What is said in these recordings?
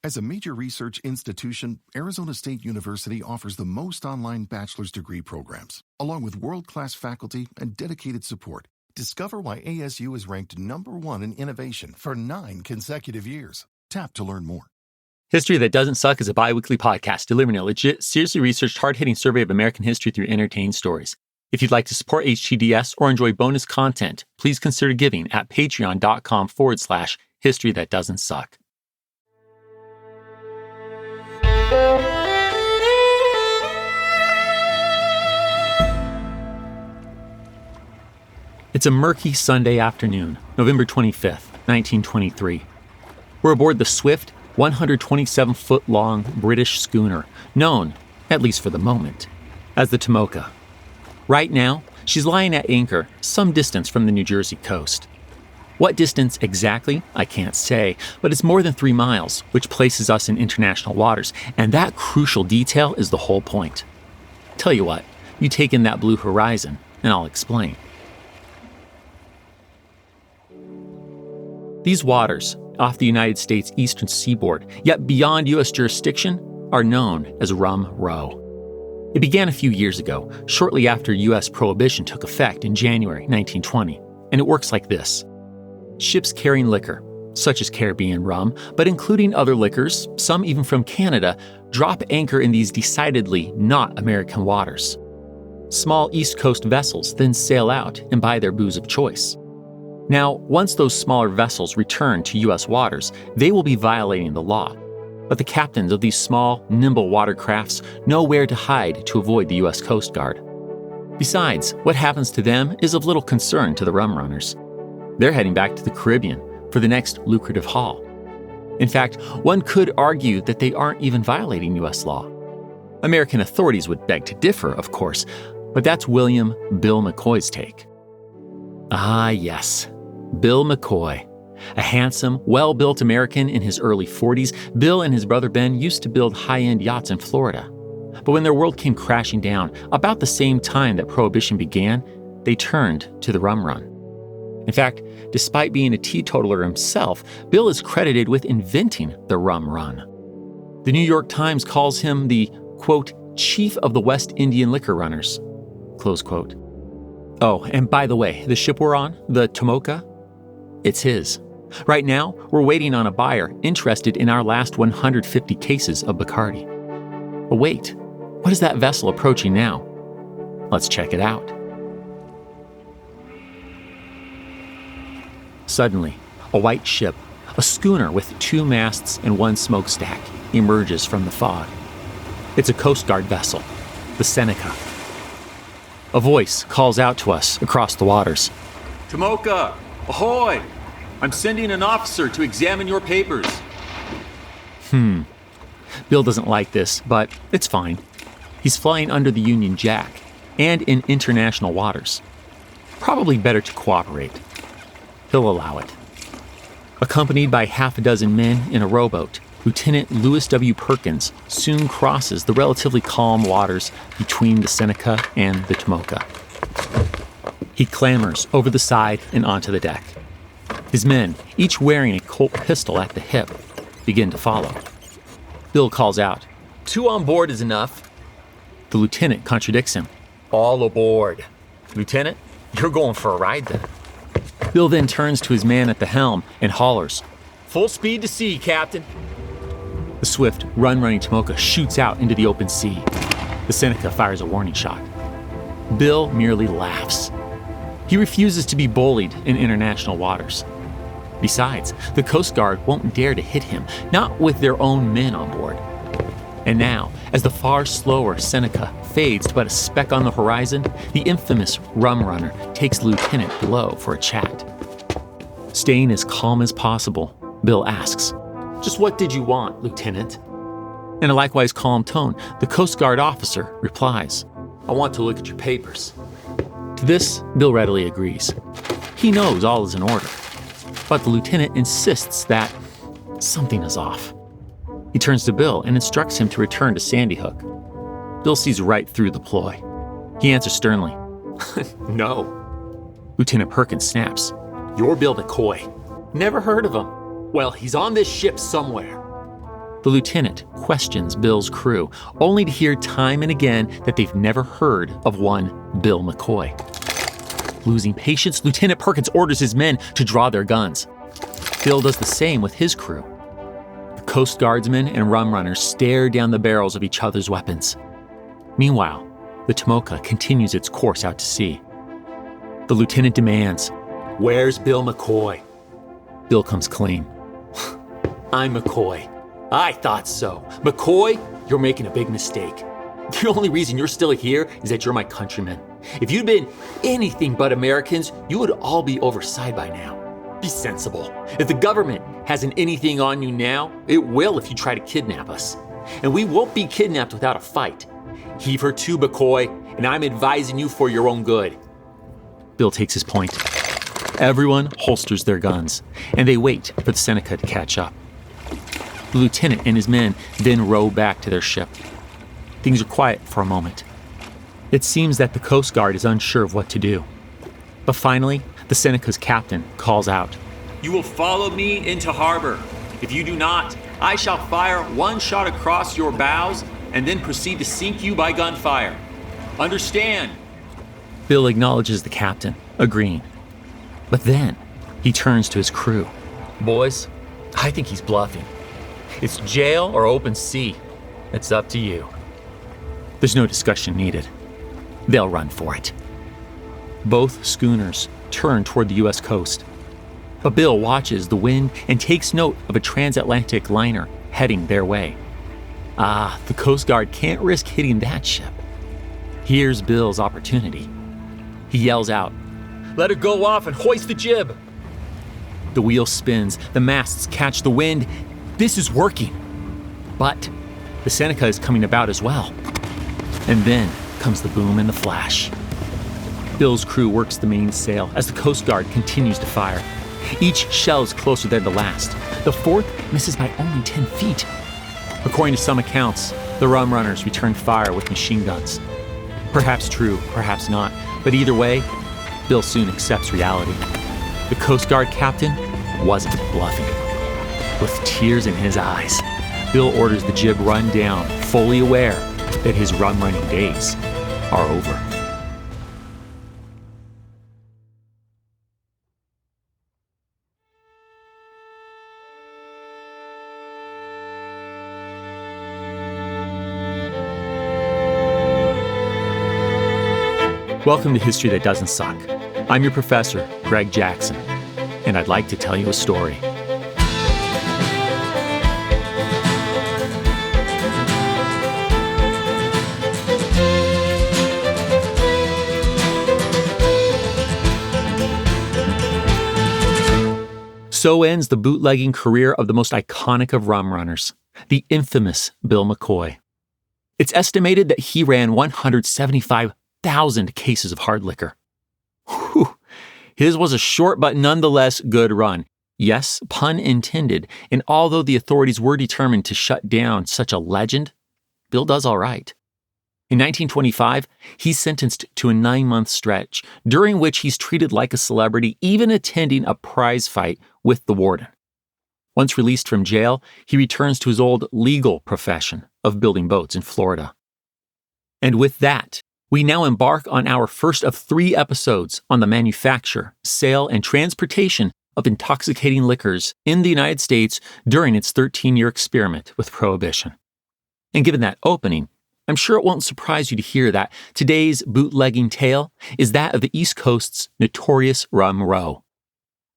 As a major research institution, Arizona State University offers the most online bachelor's degree programs, along with world-class faculty and dedicated support. Discover why ASU is ranked #1 in innovation for 9 consecutive years. Tap to learn more. History That Doesn't Suck is a bi-weekly podcast delivering a legit, seriously researched, hard-hitting survey of American history through entertaining stories. If you'd like to support HTDS or enjoy bonus content, please consider giving at patreon.com/History That Doesn't Suck. It's a murky Sunday afternoon, November 25th, 1923. We're aboard the swift, 127-foot-long British schooner, known, at least for the moment, as the Tomoka. Right now, she's lying at anchor some distance from the New Jersey coast. What distance exactly, I can't say, but it's more than 3 miles, which places us in international waters, and that crucial detail is the whole point. Tell you what, you take in that blue horizon, and I'll explain. These waters, off the United States eastern seaboard, yet beyond U.S. jurisdiction, are known as Rum Row. It began a few years ago, shortly after U.S. Prohibition took effect in January 1920, and it works like this. Ships carrying liquor, such as Caribbean rum, but including other liquors, some even from Canada, drop anchor in these decidedly not American waters. Small East Coast vessels then sail out and buy their booze of choice. Now, once those smaller vessels return to U.S. waters, they will be violating the law. But the captains of these small, nimble watercrafts know where to hide to avoid the U.S. Coast Guard. Besides, what happens to them is of little concern to the rum runners. They're heading back to the Caribbean for the next lucrative haul. In fact, one could argue that they aren't even violating U.S. law. American authorities would beg to differ, of course, but that's William Bill McCoy's take. Ah, yes, Bill McCoy. A handsome, well-built American in his early 40s, Bill and his brother Ben used to build high-end yachts in Florida. But when their world came crashing down, about the same time that Prohibition began, they turned to the rum run. In fact, despite being a teetotaler himself, Bill is credited with inventing the rum run. The New York Times calls him the, quote, chief of the West Indian liquor runners, close quote. Oh, and by the way, the ship we're on, the Tomoka, it's his. Right now, we're waiting on a buyer interested in our last 150 cases of Bacardi. But wait, what is that vessel approaching now? Let's check it out. Suddenly, a white ship, a schooner with 2 masts and 1 smokestack, emerges from the fog. It's a Coast Guard vessel, the Seneca. A voice calls out to us across the waters. Tomoka, ahoy! I'm sending an officer to examine your papers. Bill doesn't like this, but it's fine. He's flying under the Union Jack and in international waters. Probably better to cooperate. He'll allow it. Accompanied by half a dozen men in a rowboat, Lieutenant Lewis W. Perkins soon crosses the relatively calm waters between the Seneca and the Tomoka. He clambers over the side and onto the deck. His men, each wearing a Colt pistol at the hip, begin to follow. Bill calls out, 2 on board is enough. The lieutenant contradicts him. All aboard. Lieutenant, you're going for a ride then. Bill then turns to his man at the helm and hollers, Full speed to sea, Captain. The swift, run-running Tomoka shoots out into the open sea. The Seneca fires a warning shot. Bill merely laughs. He refuses to be bullied in international waters. Besides, the Coast Guard won't dare to hit him, not with their own men on board. And now, as the far slower Seneca fades to but a speck on the horizon, the infamous rum runner takes Lieutenant below for a chat. Staying as calm as possible, Bill asks, Just what did you want, Lieutenant? In a likewise calm tone, the Coast Guard officer replies, I want to look at your papers. To this, Bill readily agrees. He knows all is in order. But the lieutenant insists that something is off. He turns to Bill and instructs him to return to Sandy Hook. Bill sees right through the ploy. He answers sternly, No. Lieutenant Perkins snaps, You're Bill McCoy. Never heard of him. Well, he's on this ship somewhere. The lieutenant questions Bill's crew, only to hear time and again that they've never heard of one Bill McCoy. Losing patience, Lieutenant Perkins orders his men to draw their guns. Bill does the same with his crew. The Coast Guardsmen and rum runners stare down the barrels of each other's weapons. Meanwhile, the Tomoka continues its course out to sea. The lieutenant demands, "Where's Bill McCoy?" Bill comes clean. "I'm McCoy. I thought so. McCoy, you're making a big mistake. The only reason you're still here is that you're my countrymen. If you'd been anything but Americans, you would all be overside by now. Be sensible. If the government hasn't anything on you now, it will if you try to kidnap us. And we won't be kidnapped without a fight. Heave her to, McCoy, and I'm advising you for your own good." Bill takes his point. Everyone holsters their guns, and they wait for the Seneca to catch up. The lieutenant and his men then row back to their ship. Things are quiet for a moment. It seems that the Coast Guard is unsure of what to do. But finally, the Seneca's captain calls out, You will follow me into harbor. If you do not, I shall fire one shot across your bows and then proceed to sink you by gunfire. Understand?" Bill acknowledges the captain, agreeing. But then he turns to his crew. "Boys, I think he's bluffing. It's jail or open sea. It's up to you." There's no discussion needed. They'll run for it. Both schooners turn toward the U.S. coast. But Bill watches the wind and takes note of a transatlantic liner heading their way. The Coast Guard can't risk hitting that ship. Here's Bill's opportunity. He yells out, "Let her go off and hoist the jib!" The wheel spins, the masts catch the wind. This is working. But the Seneca is coming about as well. And then comes the boom and the flash. Bill's crew works the mainsail as the Coast Guard continues to fire. Each shell is closer than the last. The fourth misses by only 10 feet. According to some accounts, the rum runners returned fire with machine guns. Perhaps true, perhaps not, but either way, Bill soon accepts reality. The Coast Guard captain wasn't bluffing. With tears in his eyes, Bill orders the jib run down, fully aware that his rum running days are over. Welcome to History That Doesn't Suck. I'm your professor, Greg Jackson, and I'd like to tell you a story. So ends the bootlegging career of the most iconic of rum runners, the infamous Bill McCoy. It's estimated that he ran 175,000 cases of hard liquor. Whew. His was a short but nonetheless good run. Yes, pun intended, and although the authorities were determined to shut down such a legend, Bill does all right. In 1925, he's sentenced to a 9-month stretch, during which he's treated like a celebrity, even attending a prize fight with the warden. Once released from jail, he returns to his old legal profession of building boats in Florida. And with that, we now embark on our first of 3 episodes on the manufacture, sale, and transportation of intoxicating liquors in the United States during its 13-year experiment with Prohibition. And given that opening, I'm sure it won't surprise you to hear that today's bootlegging tale is that of the East Coast's notorious Rum Row.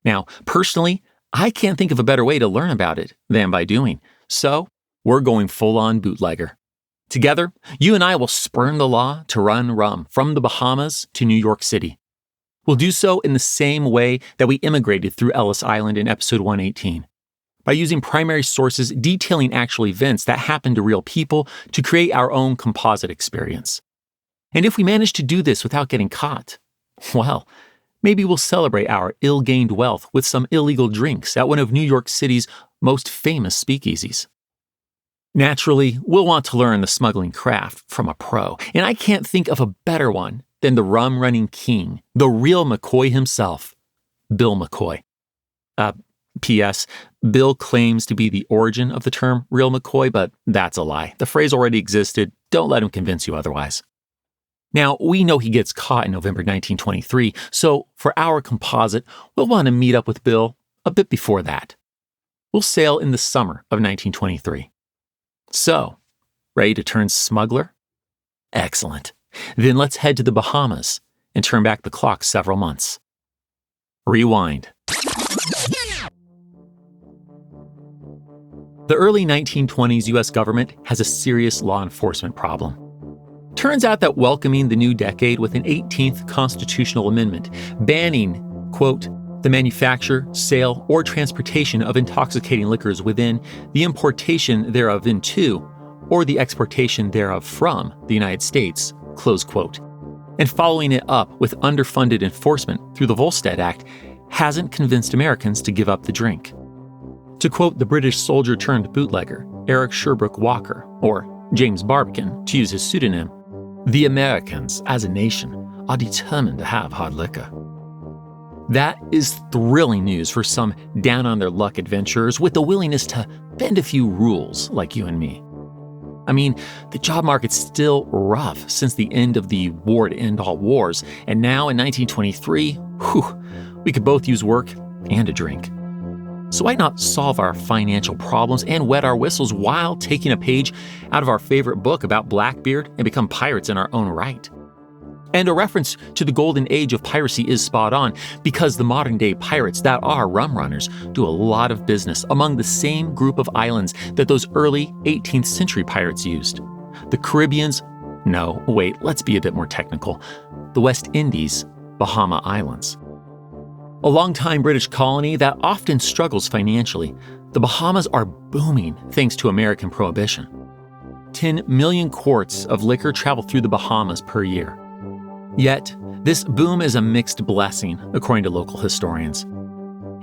Now, personally, I can't think of a better way to learn about it than by doing, so we're going full-on bootlegger. Together, you and I will spurn the law to run rum from the Bahamas to New York City. We'll do so in the same way that we immigrated through Ellis Island in episode 118, by using primary sources detailing actual events that happened to real people to create our own composite experience. And if we manage to do this without getting caught, well, maybe we'll celebrate our ill-gained wealth with some illegal drinks at one of New York City's most famous speakeasies. Naturally, we'll want to learn the smuggling craft from a pro, and I can't think of a better one than the rum-running king, the real McCoy himself, Bill McCoy. P.S. Bill claims to be the origin of the term real McCoy, but that's a lie. The phrase already existed. Don't let him convince you otherwise. Now, we know he gets caught in November 1923, so for our composite, we'll want to meet up with Bill a bit before that. We'll sail in the summer of 1923. So, ready to turn smuggler? Excellent. Then let's head to the Bahamas and turn back the clock several months. Rewind. The early 1920s U.S. government has a serious law enforcement problem. Turns out that welcoming the new decade with an 18th constitutional amendment banning, quote, the manufacture, sale, or transportation of intoxicating liquors within, the importation thereof into, or the exportation thereof from the United States, close quote, and following it up with underfunded enforcement through the Volstead Act hasn't convinced Americans to give up the drink. To quote the British soldier-turned-bootlegger, Eric Sherbrooke Walker, or James Barbican, to use his pseudonym, the Americans, as a nation, are determined to have hard liquor. That is thrilling news for some down-on-their-luck adventurers with the willingness to bend a few rules like you and me. I mean, the job market's still rough since the end of the war-to-end-all wars, and now in 1923, we could both use work and a drink. So why not solve our financial problems and wet our whistles while taking a page out of our favorite book about Blackbeard and become pirates in our own right? And a reference to the Golden Age of Piracy is spot on, because the modern-day pirates that are rum runners do a lot of business among the same group of islands that those early 18th century pirates used. The Caribbean's, no, wait, let's be a bit more technical, the West Indies, Bahama Islands. A long-time British colony that often struggles financially, the Bahamas are booming thanks to American Prohibition. 10 million quarts of liquor travel through the Bahamas per year. Yet, this boom is a mixed blessing, according to local historians.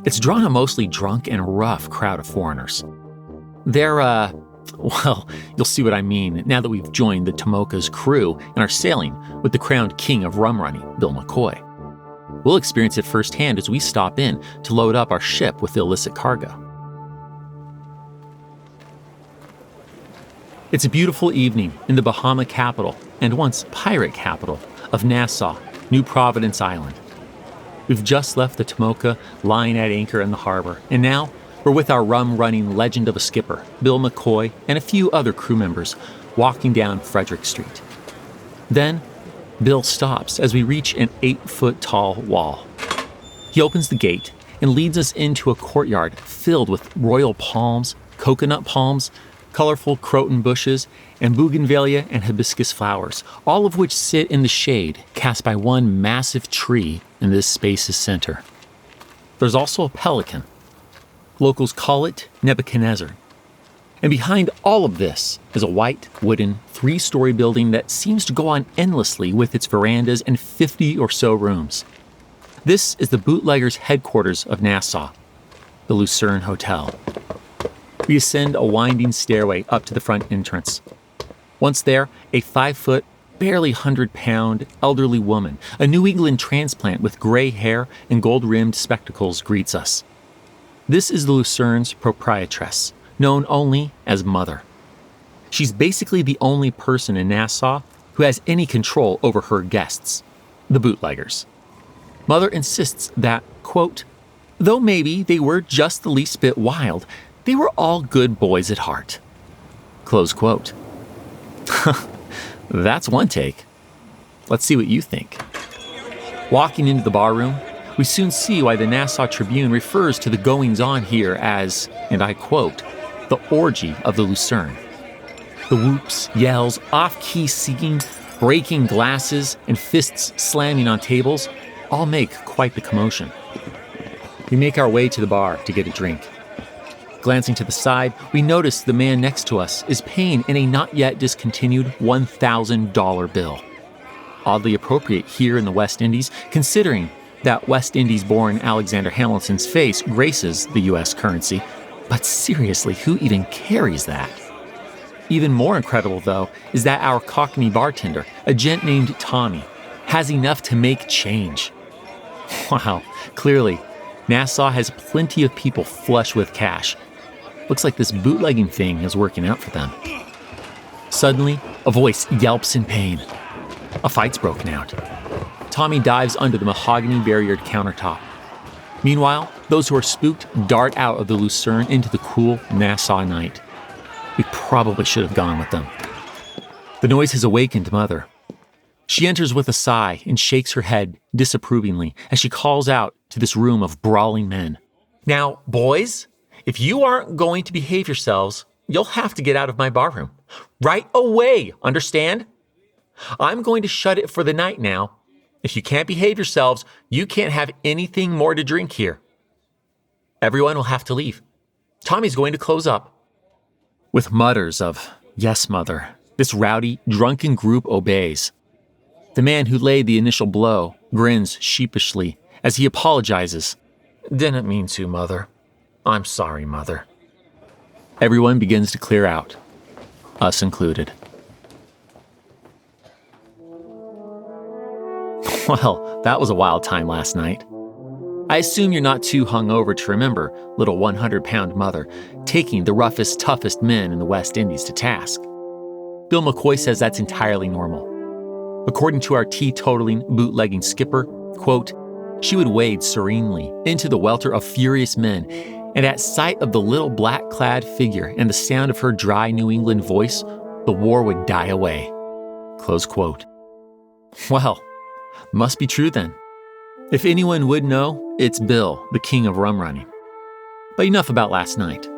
It's drawn a mostly drunk and rough crowd of foreigners. They're, well, you'll see what I mean now that we've joined the Tomoka's crew and are sailing with the crowned king of rum running, Bill McCoy. We'll experience it firsthand as we stop in to load up our ship with illicit cargo. It's a beautiful evening in the Bahama capital and once pirate capital of Nassau, New Providence Island. We've just left the Tomoka lying at anchor in the harbor, and now we're with our rum-running legend of a skipper, Bill McCoy, and a few other crew members walking down Frederick Street. Then, Bill stops as we reach an 8-foot-tall wall. He opens the gate and leads us into a courtyard filled with royal palms, coconut palms, colorful croton bushes, and bougainvillea and hibiscus flowers, all of which sit in the shade cast by one massive tree in this space's center. There's also a pelican. Locals call it Nebuchadnezzar. And behind all of this is a white, wooden, 3-story building that seems to go on endlessly with its verandas and 50 or so rooms. This is the bootleggers' headquarters of Nassau, the Lucerne Hotel. We ascend a winding stairway up to the front entrance. Once there, a 5-foot, barely 100-pound elderly woman, a New England transplant with gray hair and gold-rimmed spectacles, greets us. This is the Lucerne's proprietress, known only as Mother. She's basically the only person in Nassau who has any control over her guests, the bootleggers. Mother insists that, quote, though maybe they were just the least bit wild, they were all good boys at heart. Close quote. That's one take. Let's see what you think. Walking into the barroom, we soon see why the Nassau Tribune refers to the goings-on here as, and I quote, the orgy of the Lucerne. The whoops, yells, off-key singing, breaking glasses, and fists slamming on tables all make quite the commotion. We make our way to the bar to get a drink. Glancing to the side, we notice the man next to us is paying in a not yet discontinued $1,000 bill. Oddly appropriate here in the West Indies, considering that West Indies-born Alexander Hamilton's face graces the U.S. currency. But seriously, who even carries that? Even more incredible, though, is that our Cockney bartender, a gent named Tommy, has enough to make change. Wow, clearly, Nassau has plenty of people flush with cash. Looks like this bootlegging thing is working out for them. Suddenly, a voice yelps in pain. A fight's broken out. Tommy dives under the mahogany-barriered countertop. Meanwhile, those who are spooked dart out of the Lucerne into the cool Nassau night. We probably should have gone with them. The noise has awakened Mother. She enters with a sigh and shakes her head disapprovingly as she calls out to this room of brawling men. Now, boys, if you aren't going to behave yourselves, you'll have to get out of my barroom. Right away, understand? I'm going to shut it for the night now. If you can't behave yourselves, you can't have anything more to drink here. Everyone will have to leave. Tommy's going to close up. With mutters of, "Yes, Mother," this rowdy, drunken group obeys. The man who laid the initial blow grins sheepishly as he apologizes. "Didn't mean to, Mother. I'm sorry, Mother." Everyone begins to clear out, us included. Well, that was a wild time last night. I assume you're not too hungover to remember little 100-pound Mother taking the roughest, toughest men in the West Indies to task. Bill McCoy says that's entirely normal. According to our teetotaling, bootlegging skipper, quote, "She would wade serenely into the welter of furious men, and at sight of the little black-clad figure and the sound of her dry New England voice, the war would die away." Close quote. Well, must be true then. If anyone would know, it's Bill, the king of rum running. But enough about last night.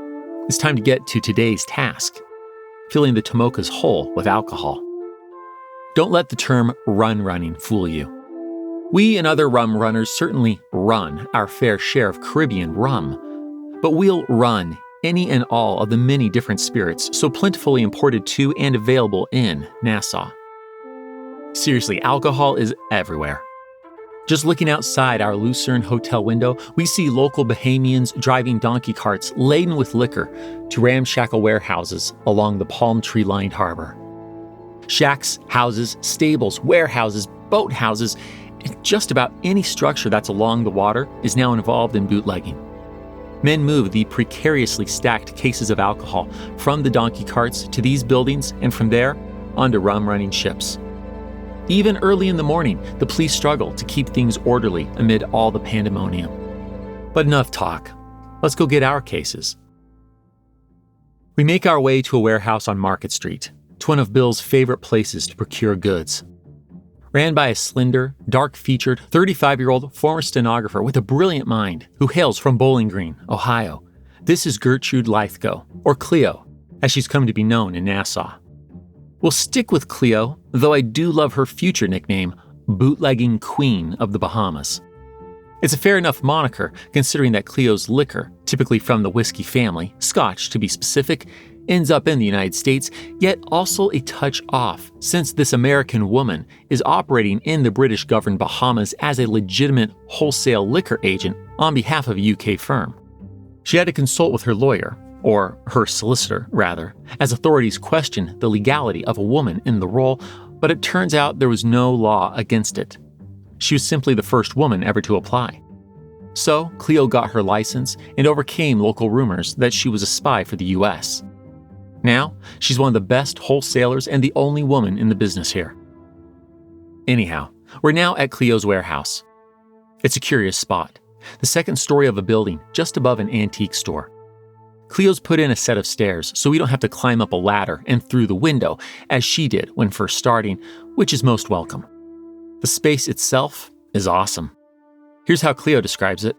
It's time to get to today's task, filling the Tomokas whole with alcohol. Don't let the term run running fool you. We and other rum runners certainly run our fair share of Caribbean rum, but we'll run any and all of the many different spirits so plentifully imported to and available in Nassau. Seriously, alcohol is everywhere. Just looking outside our Lucerne hotel window, we see local Bahamians driving donkey carts laden with liquor to ramshackle warehouses along the palm tree-lined harbor. Shacks, houses, stables, warehouses, boathouses, and just about any structure that's along the water is now involved in bootlegging. Men move the precariously stacked cases of alcohol from the donkey carts to these buildings and from there onto rum-running ships. Even early in the morning, the police struggle to keep things orderly amid all the pandemonium. But enough talk. Let's go get our cases. We make our way to a warehouse on Market Street, to one of Bill's favorite places to procure goods. Ran by a slender, dark-featured, 35-year-old former stenographer with a brilliant mind who hails from Bowling Green, Ohio. This is Gertrude Lythgoe, or Cleo, as she's come to be known in Nassau. We'll stick with Cleo, though I do love her future nickname, Bootlegging Queen of the Bahamas. It's a fair enough moniker, considering that Cleo's liquor, typically from the whiskey family, Scotch to be specific, ends up in the United States, yet also a touch off, since this American woman is operating in the British-governed Bahamas as a legitimate wholesale liquor agent on behalf of a UK firm. She had to consult with her lawyer, or her solicitor, rather, as authorities questioned the legality of a woman in the role, but it turns out there was no law against it. She was simply the first woman ever to apply. So, Cleo got her license and overcame local rumors that she was a spy for the US. Now, she's one of the best wholesalers and the only woman in the business here. Anyhow, we're now at Cleo's warehouse. It's a curious spot, the second story of a building just above an antique store. Cleo's put in a set of stairs so we don't have to climb up a ladder and through the window, as she did when first starting, which is most welcome. The space itself is awesome. Here's how Cleo describes it.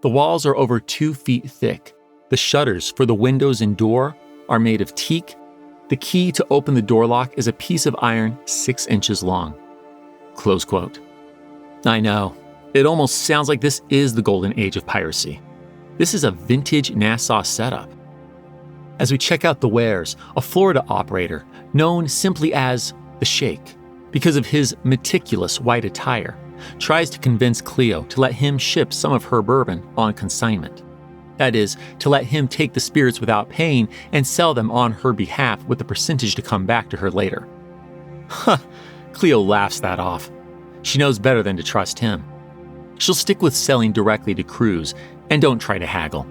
The walls are over 2 feet thick. The shutters for the windows and door are made of teak. The key to open the door lock is a piece of iron 6 inches long. Close quote. I know, it almost sounds like this is the Golden Age of Piracy. This is a vintage Nassau setup. As we check out the wares, a Florida operator, known simply as the Sheik, because of his meticulous white attire, tries to convince Cleo to let him ship some of her bourbon on consignment. That is, to let him take the spirits without paying and sell them on her behalf with a percentage to come back to her later. Cleo laughs that off. She knows better than to trust him. She'll stick with selling directly to crews, and don't try to haggle.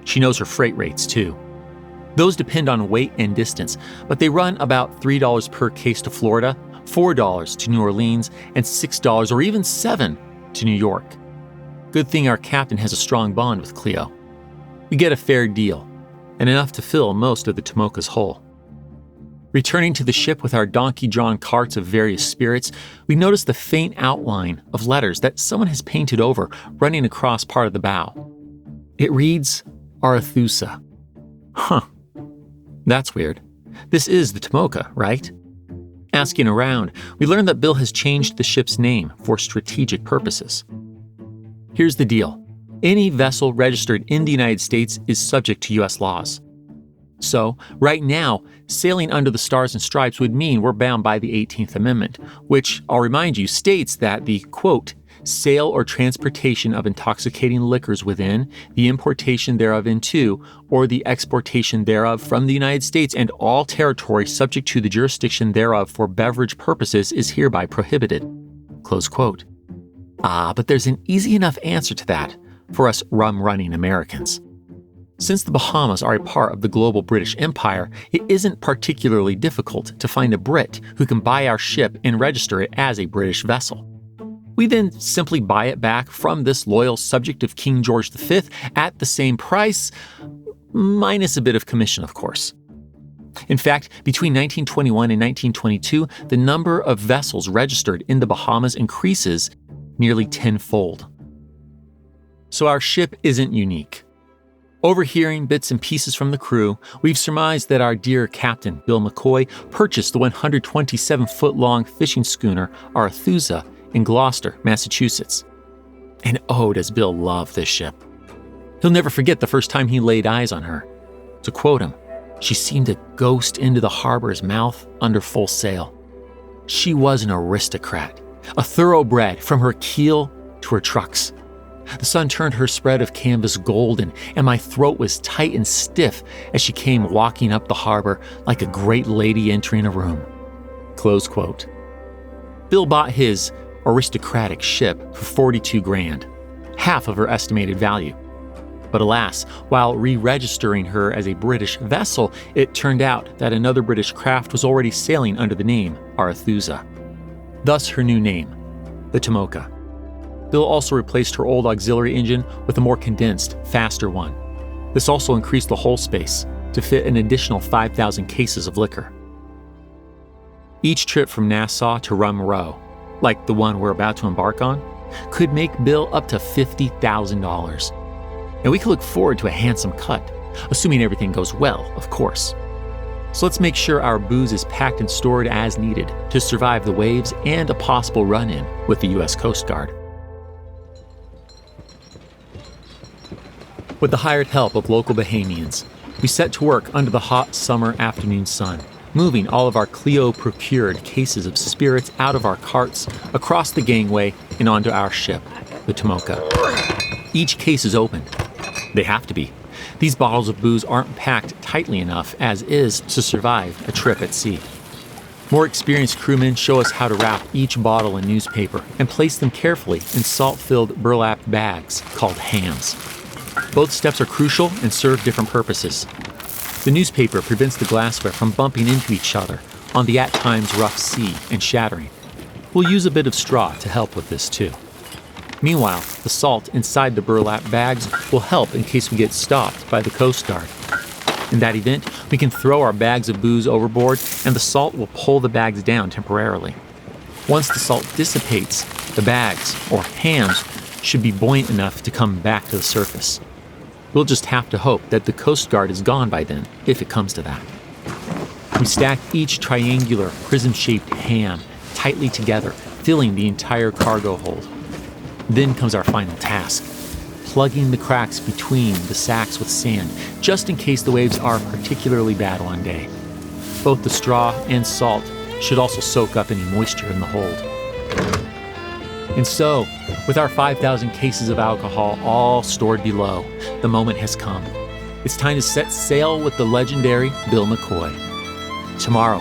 She knows her freight rates, too. Those depend on weight and distance, but they run about $3 per case to Florida, $4 to New Orleans, and $6 or even $7 to New York. Good thing our captain has a strong bond with Cleo. We get a fair deal, and enough to fill most of the Tomoka's hull. Returning to the ship with our donkey-drawn carts of various spirits, we notice the faint outline of letters that someone has painted over, running across part of the bow. It reads, Arethusa. Huh. That's weird. This is the Tomoka, right? Asking around, we learn that Bill has changed the ship's name for strategic purposes. Here's the deal. Any vessel registered in the United States is subject to U.S. laws. So, right now, sailing under the Stars and Stripes would mean we're bound by the 18th Amendment, which, I'll remind you, states that the, quote, sale or transportation of intoxicating liquors within, the importation thereof into, or the exportation thereof from the United States and all territory subject to the jurisdiction thereof for beverage purposes is hereby prohibited. Close quote. But there's an easy enough answer to that for us rum-running Americans. Since the Bahamas are a part of the global British Empire, it isn't particularly difficult to find a Brit who can buy our ship and register it as a British vessel. We then simply buy it back from this loyal subject of King George V at the same price, minus a bit of commission, of course. In fact, between 1921 and 1922, the number of vessels registered in the Bahamas increases nearly tenfold. So our ship isn't unique. Overhearing bits and pieces from the crew, we've surmised that our dear captain, Bill McCoy, purchased the 127-foot-long fishing schooner Arethusa in Gloucester, Massachusetts. And oh, does Bill love this ship. He'll never forget the first time he laid eyes on her. To quote him, she seemed to ghost into the harbor's mouth under full sail. She was an aristocrat, a thoroughbred from her keel to her trucks. The sun turned her spread of canvas golden, and my throat was tight and stiff as she came walking up the harbor like a great lady entering a room. Close quote. Bill bought his aristocratic ship for $42,000, half of her estimated value. But alas, while re-registering her as a British vessel, it turned out that another British craft was already sailing under the name Arethusa. Thus her new name, the Tomoka. Bill also replaced her old auxiliary engine with a more condensed, faster one. This also increased the hull space to fit an additional 5,000 cases of liquor. Each trip from Nassau to Rum Row, like the one we're about to embark on, could make Bill up to $50,000. And we could look forward to a handsome cut, assuming everything goes well, of course. So let's make sure our booze is packed and stored as needed to survive the waves and a possible run-in with the U.S. Coast Guard. With the hired help of local Bahamians, we set to work under the hot summer afternoon sun, moving all of our Cleo-procured cases of spirits out of our carts, across the gangway, and onto our ship, the Tomoka. Each case is opened. They have to be. These bottles of booze aren't packed tightly enough as is to survive a trip at sea. More experienced crewmen show us how to wrap each bottle in newspaper and place them carefully in salt-filled burlap bags called hams. Both steps are crucial and serve different purposes. The newspaper prevents the glassware from bumping into each other on the at times rough sea and shattering. We'll use a bit of straw to help with this too. Meanwhile, the salt inside the burlap bags will help in case we get stopped by the Coast Guard. In that event, we can throw our bags of booze overboard and the salt will pull the bags down temporarily. Once the salt dissipates, the bags, or hams, should be buoyant enough to come back to the surface. We'll just have to hope that the Coast Guard is gone by then, if it comes to that. We stack each triangular, prism-shaped ham tightly together, filling the entire cargo hold. Then comes our final task, plugging the cracks between the sacks with sand, just in case the waves are particularly bad one day. Both the straw and salt should also soak up any moisture in the hold. And so, with our 5,000 cases of alcohol all stored below, the moment has come. It's time to set sail with the legendary Bill McCoy. Tomorrow,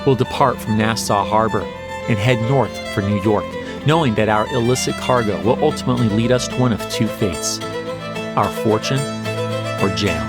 we'll depart from Nassau Harbor and head north for New York knowing that our illicit cargo will ultimately lead us to one of two fates: our fortune or jail.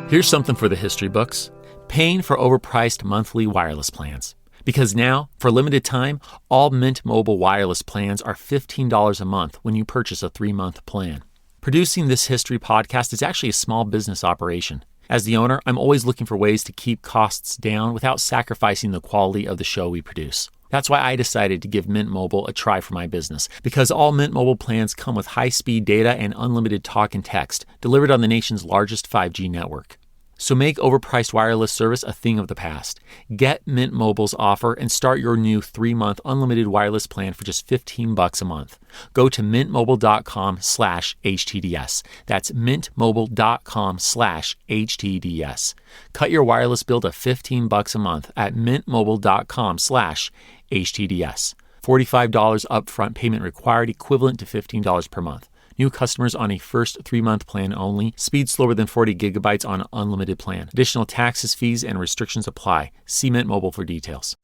Here's something for the history books: paying for overpriced monthly wireless plans. Because now, for a limited time, all Mint Mobile wireless plans are $15 a month when you purchase a 3-month plan. Producing this history podcast is actually a small business operation. As the owner, I'm always looking for ways to keep costs down without sacrificing the quality of the show we produce. That's why I decided to give Mint Mobile a try for my business, because all Mint Mobile plans come with high-speed data and unlimited talk and text delivered on the nation's largest 5G network. So make overpriced wireless service a thing of the past. Get Mint Mobile's offer and start your new 3-month unlimited wireless plan for just $15 a month. Go to mintmobile.com/HTDS. That's mintmobile.com/HTDS. Cut your wireless bill to $15 a month at mintmobile.com/HTDS. $45 upfront payment required, equivalent to $15 per month. New customers on a first 3-month plan only. Speed slower than 40 gigabytes on unlimited plan. Additional taxes, fees, and restrictions apply. See Mint Mobile for details.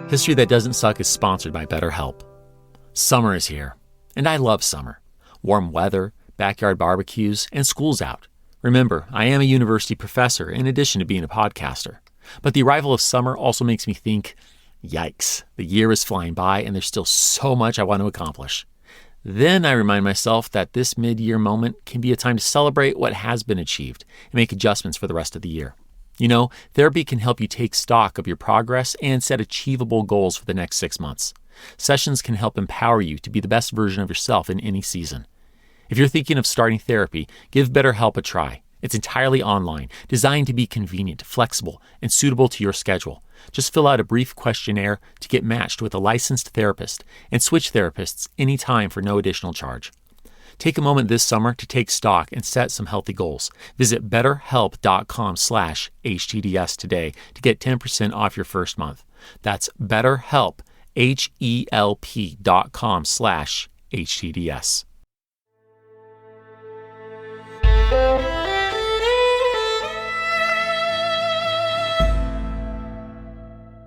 History That Doesn't Suck is sponsored by BetterHelp. Summer is here, and I love summer. Warm weather, backyard barbecues, and school's out. Remember, I am a university professor in addition to being a podcaster. But the arrival of summer also makes me think, yikes, the year is flying by and there's still so much I want to accomplish. Then I remind myself that this mid-year moment can be a time to celebrate what has been achieved and make adjustments for the rest of the year. You know, therapy can help you take stock of your progress and set achievable goals for the next 6 months. Sessions can help empower you to be the best version of yourself in any season. If you're thinking of starting therapy, give BetterHelp a try. It's entirely online, designed to be convenient, flexible, and suitable to your schedule. Just fill out a brief questionnaire to get matched with a licensed therapist and switch therapists anytime for no additional charge. Take a moment this summer to take stock and set some healthy goals. Visit betterhelp.com/HTDS today to get 10% off your first month. That's BetterHelp, HELP.com/HTDS.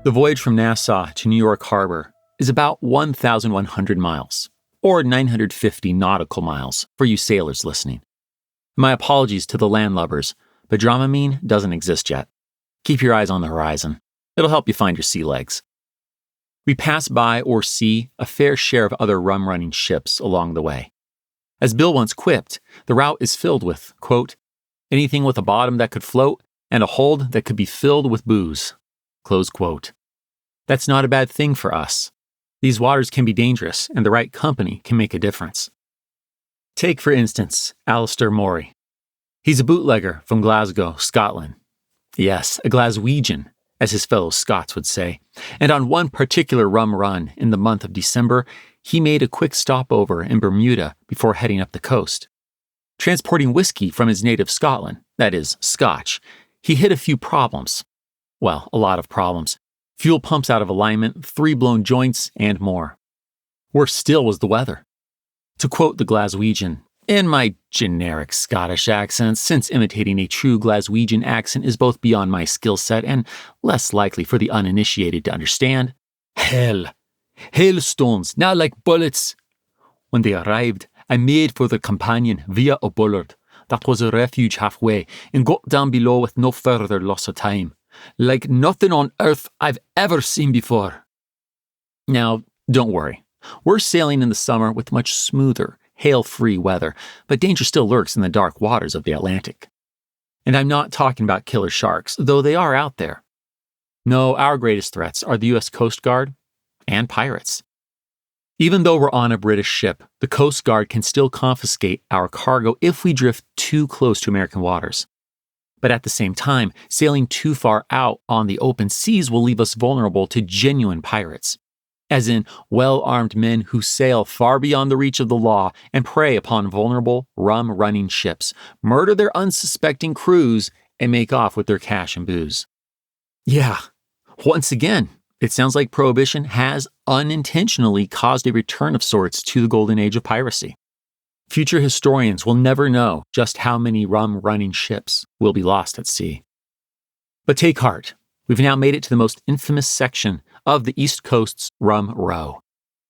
The voyage from Nassau to New York Harbor is about 1,100 miles, or 950 nautical miles for you sailors listening. My apologies to the landlubbers, but Dramamine doesn't exist yet. Keep your eyes on the horizon. It'll help you find your sea legs. We pass by or see a fair share of other rum-running ships along the way. As Bill once quipped, the route is filled with, quote, anything with a bottom that could float and a hold that could be filled with booze. Close quote. That's not a bad thing for us. These waters can be dangerous, and the right company can make a difference. Take, for instance, Alistair Morey. He's a bootlegger from Glasgow, Scotland. Yes, a Glaswegian, as his fellow Scots would say. And on one particular rum run in the month of December, he made a quick stopover in Bermuda before heading up the coast. Transporting whiskey from his native Scotland, that is, Scotch, he hit a few problems. Well, a lot of problems. Fuel pumps out of alignment, 3 blown joints, and more. Worse still was the weather. To quote the Glaswegian, in my generic Scottish accent, since imitating a true Glaswegian accent is both beyond my skill set and less likely for the uninitiated to understand, hell. Hailstones, now like bullets. When they arrived, I made for the companion via a bollard. That was a refuge halfway, and got down below with no further loss of time. Like nothing on earth I've ever seen before. Now, don't worry. We're sailing in the summer with much smoother, hail-free weather, but danger still lurks in the dark waters of the Atlantic. And I'm not talking about killer sharks, though they are out there. No, our greatest threats are the U.S. Coast Guard and pirates. Even though we're on a British ship, the Coast Guard can still confiscate our cargo if we drift too close to American waters. But at the same time, sailing too far out on the open seas will leave us vulnerable to genuine pirates, as in well-armed men who sail far beyond the reach of the law and prey upon vulnerable, rum-running ships, murder their unsuspecting crews, and make off with their cash and booze. Yeah, once again, it sounds like Prohibition has unintentionally caused a return of sorts to the Golden Age of Piracy. Future historians will never know just how many rum-running ships will be lost at sea. But take heart. We've now made it to the most infamous section of the East Coast's Rum Row.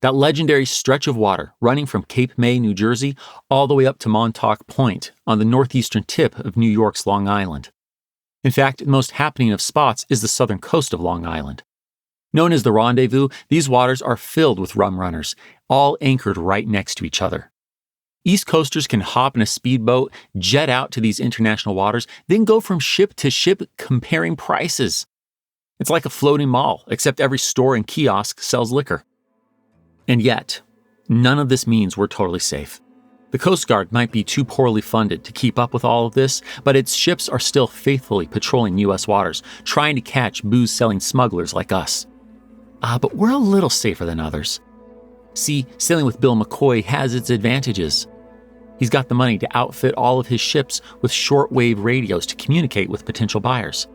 That legendary stretch of water running from Cape May, New Jersey, all the way up to Montauk Point on the northeastern tip of New York's Long Island. In fact, the most happening of spots is the southern coast of Long Island. Known as the Rendezvous, these waters are filled with rum runners, all anchored right next to each other. East Coasters can hop in a speedboat, jet out to these international waters, then go from ship to ship comparing prices. It's like a floating mall, except every store and kiosk sells liquor. And yet, none of this means we're totally safe. The Coast Guard might be too poorly funded to keep up with all of this, but its ships are still faithfully patrolling U.S. waters, trying to catch booze-selling smugglers like us. But we're a little safer than others. See, sailing with Bill McCoy has its advantages. He's got the money to outfit all of his ships with shortwave radios to communicate with potential buyers.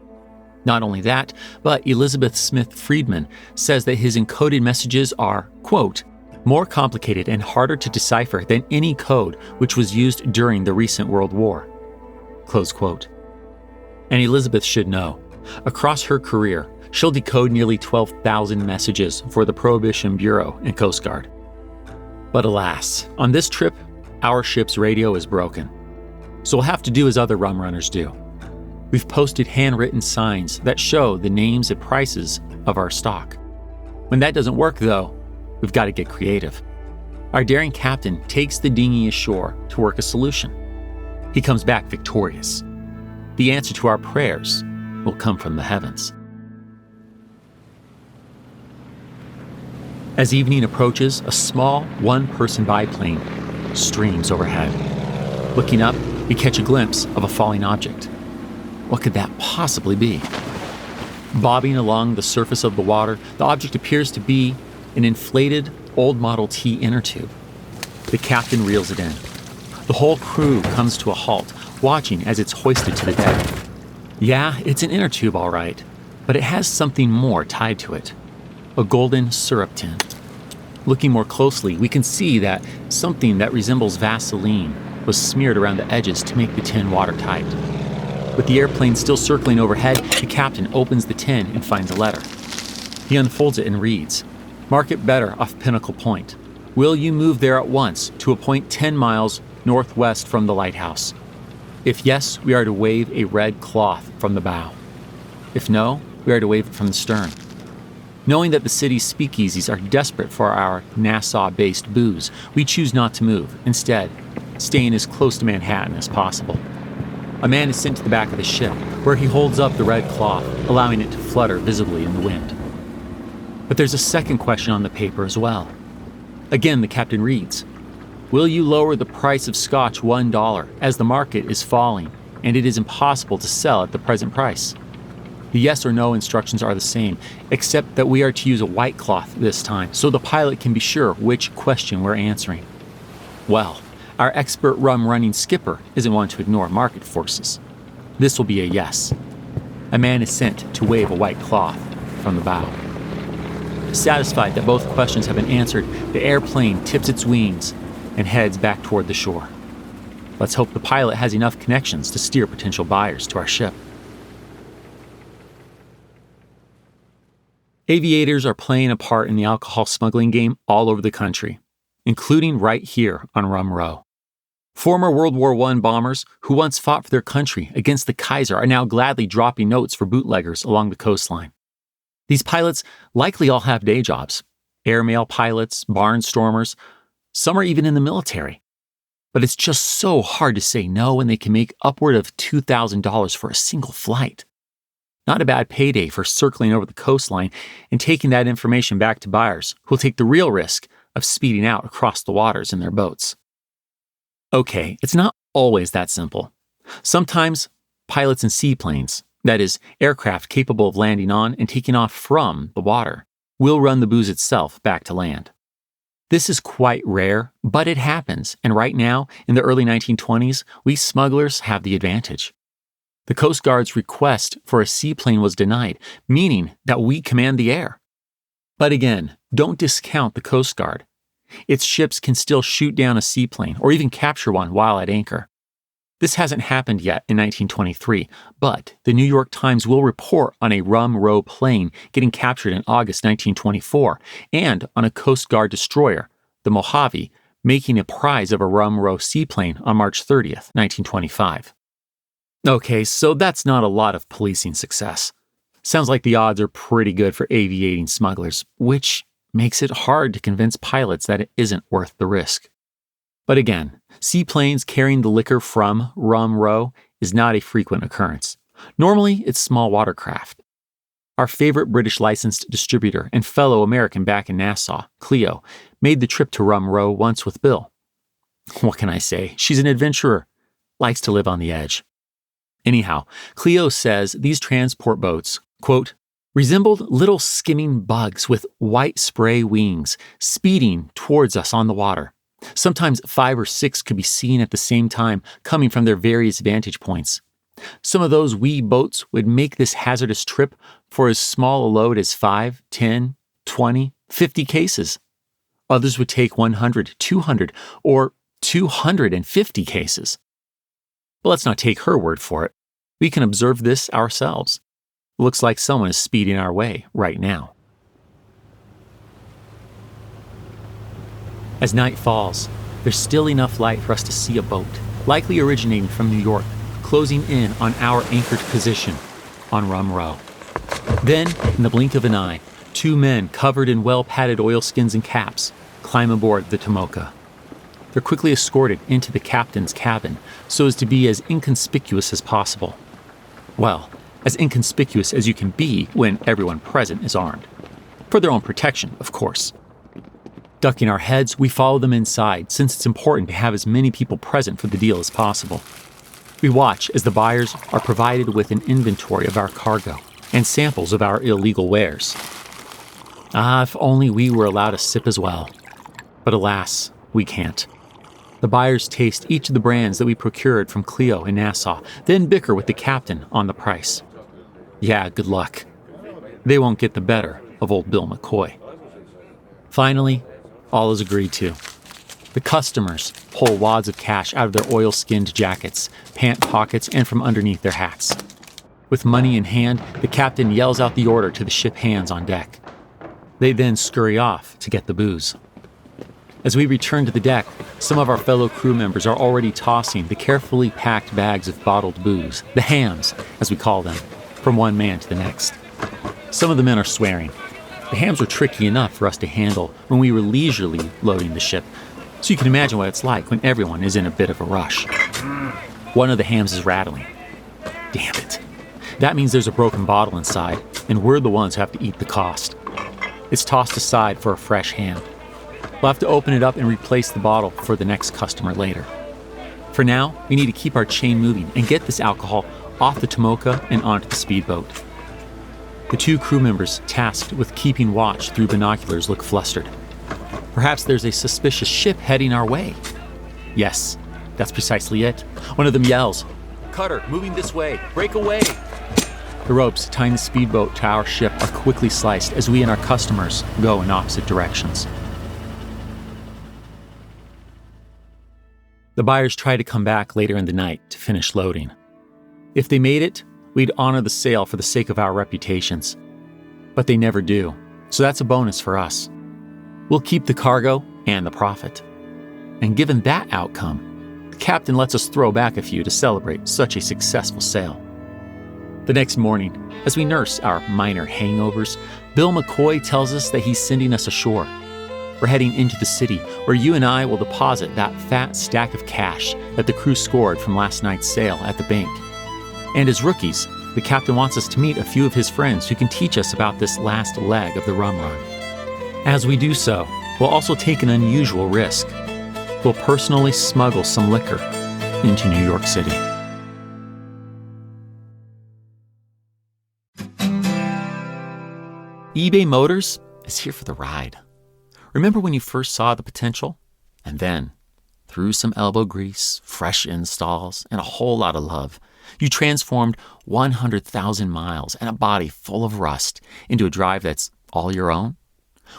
Not only that, but Elizabeth Smith Friedman says that his encoded messages are, quote, more complicated and harder to decipher than any code which was used during the recent World War, close quote. And Elizabeth should know, across her career, she'll decode nearly 12,000 messages for the Prohibition Bureau and Coast Guard. But alas, on this trip, our ship's radio is broken. So we'll have to do as other rum runners do. We've posted handwritten signs that show the names and prices of our stock. When that doesn't work, though, we've got to get creative. Our daring captain takes the dinghy ashore to work a solution. He comes back victorious. The answer to our prayers will come from the heavens. As evening approaches, a small one-person biplane streams overhead. Looking up, we catch a glimpse of a falling object. What could that possibly be? Bobbing along the surface of the water, the object appears to be an inflated old Model T inner tube. The captain reels it in. The whole crew comes to a halt, watching as it's hoisted to the deck. Yeah, it's an inner tube, all right, but it has something more tied to it. A golden syrup tin. Looking more closely, we can see that something that resembles Vaseline was smeared around the edges to make the tin watertight. With the airplane still circling overhead, the captain opens the tin and finds a letter. He unfolds it and reads, "Market better off Pinnacle Point. Will you move there at once to a point 10 miles northwest from the lighthouse? If yes, we are to wave a red cloth from the bow. If no, we are to wave it from the stern. Knowing that the city's speakeasies are desperate for our Nassau-based booze, we choose not to move, instead, staying as close to Manhattan as possible." A man is sent to the back of the ship, where he holds up the red cloth, allowing it to flutter visibly in the wind. But there's a second question on the paper as well. Again, the captain reads, "Will you lower the price of scotch $1 as the market is falling and it is impossible to sell at the present price?" The yes or no instructions are the same, except that we are to use a white cloth this time, so the pilot can be sure which question we're answering. Well, our expert rum-running skipper isn't one to ignore market forces. This will be a yes. A man is sent to wave a white cloth from the bow. Satisfied that both questions have been answered, the airplane tips its wings and heads back toward the shore. Let's hope the pilot has enough connections to steer potential buyers to our ship. Aviators are playing a part in the alcohol smuggling game all over the country, including right here on Rum Row. Former World War I bombers who once fought for their country against the Kaiser are now gladly dropping notes for bootleggers along the coastline. These pilots likely all have day jobs, airmail pilots, barnstormers, some are even in the military. But it's just so hard to say no when they can make upward of $2,000 for a single flight. Not a bad payday for circling over the coastline and taking that information back to buyers who'll take the real risk of speeding out across the waters in their boats. Okay, it's not always that simple. Sometimes pilots in seaplanes, that is, aircraft capable of landing on and taking off from the water, will run the booze itself back to land. This is quite rare, but it happens, and right now, in the early 1920s, we smugglers have the advantage. The Coast Guard's request for a seaplane was denied, meaning that we command the air. But again, don't discount the Coast Guard. Its ships can still shoot down a seaplane or even capture one while at anchor. This hasn't happened yet in 1923, but the New York Times will report on a Rum Row plane getting captured in August 1924 and on a Coast Guard destroyer, the Mojave, making a prize of a Rum Row seaplane on March 30th, 1925. Okay, so that's not a lot of policing success. Sounds like the odds are pretty good for aviating smugglers, which makes it hard to convince pilots that it isn't worth the risk. But again, seaplanes carrying the liquor from Rum Row is not a frequent occurrence. Normally, it's small watercraft. Our favorite British licensed distributor and fellow American back in Nassau, Cleo, made the trip to Rum Row once with Bill. What can I say? She's an adventurer, likes to live on the edge. Anyhow, Cleo says these transport boats, quote, resembled little skimming bugs with white spray wings speeding towards us on the water. Sometimes 5 or 6 could be seen at the same time coming from their various vantage points. Some of those wee boats would make this hazardous trip for as small a load as 5, 10, 20, 50 cases. Others would take 100, 200, or 250 cases. But let's not take her word for it. We can observe this ourselves. Looks like someone is speeding our way right now. As night falls, there's still enough light for us to see a boat, likely originating from New York, closing in on our anchored position on Rum Row. Then, in the blink of an eye, 2 men covered in well-padded oilskins and caps climb aboard the Tomoka. They're quickly escorted into the captain's cabin so as to be as inconspicuous as possible. Well, as inconspicuous as you can be when everyone present is armed. For their own protection, of course. Ducking our heads, we follow them inside, since it's important to have as many people present for the deal as possible. We watch as the buyers are provided with an inventory of our cargo and samples of our illegal wares. If only we were allowed a sip as well. But alas, we can't. The buyers taste each of the brands that we procured from Cleo in Nassau, then bicker with the captain on the price. Yeah, good luck. They won't get the better of old Bill McCoy. Finally, all is agreed to. The customers pull wads of cash out of their oil-skinned jackets, pant pockets, and from underneath their hats. With money in hand, the captain yells out the order to the ship hands on deck. They then scurry off to get the booze. As we return to the deck, some of our fellow crew members are already tossing the carefully packed bags of bottled booze, the hams, as we call them, from one man to the next. Some of the men are swearing. The hams were tricky enough for us to handle when we were leisurely loading the ship, so you can imagine what it's like when everyone is in a bit of a rush. One of the hams is rattling. Damn it. That means there's a broken bottle inside, and we're the ones who have to eat the cost. It's tossed aside for a fresh ham. We'll have to open it up and replace the bottle for the next customer later. For now, we need to keep our chain moving and get this alcohol off the Tomoka and onto the speedboat. The 2 crew members tasked with keeping watch through binoculars look flustered. Perhaps there's a suspicious ship heading our way. Yes, that's precisely it. One of them yells, "Cutter, moving this way! Break away!" The ropes tying the speedboat to our ship are quickly sliced as we and our customers go in opposite directions. The buyers try to come back later in the night to finish loading. If they made it, we'd honor the sale for the sake of our reputations. But they never do, so that's a bonus for us. We'll keep the cargo and the profit. And given that outcome, the captain lets us throw back a few to celebrate such a successful sale. The next morning, as we nurse our minor hangovers, Bill McCoy tells us that he's sending us ashore. We're heading into the city, where you and I will deposit that fat stack of cash that the crew scored from last night's sale at the bank. And as rookies, the captain wants us to meet a few of his friends who can teach us about this last leg of the rum run. As we do so, we'll also take an unusual risk. We'll personally smuggle some liquor into New York City. eBay Motors is here for the ride. Remember when you first saw the potential? And then, through some elbow grease, fresh installs, and a whole lot of love, you transformed 100,000 miles and a body full of rust into a drive that's all your own?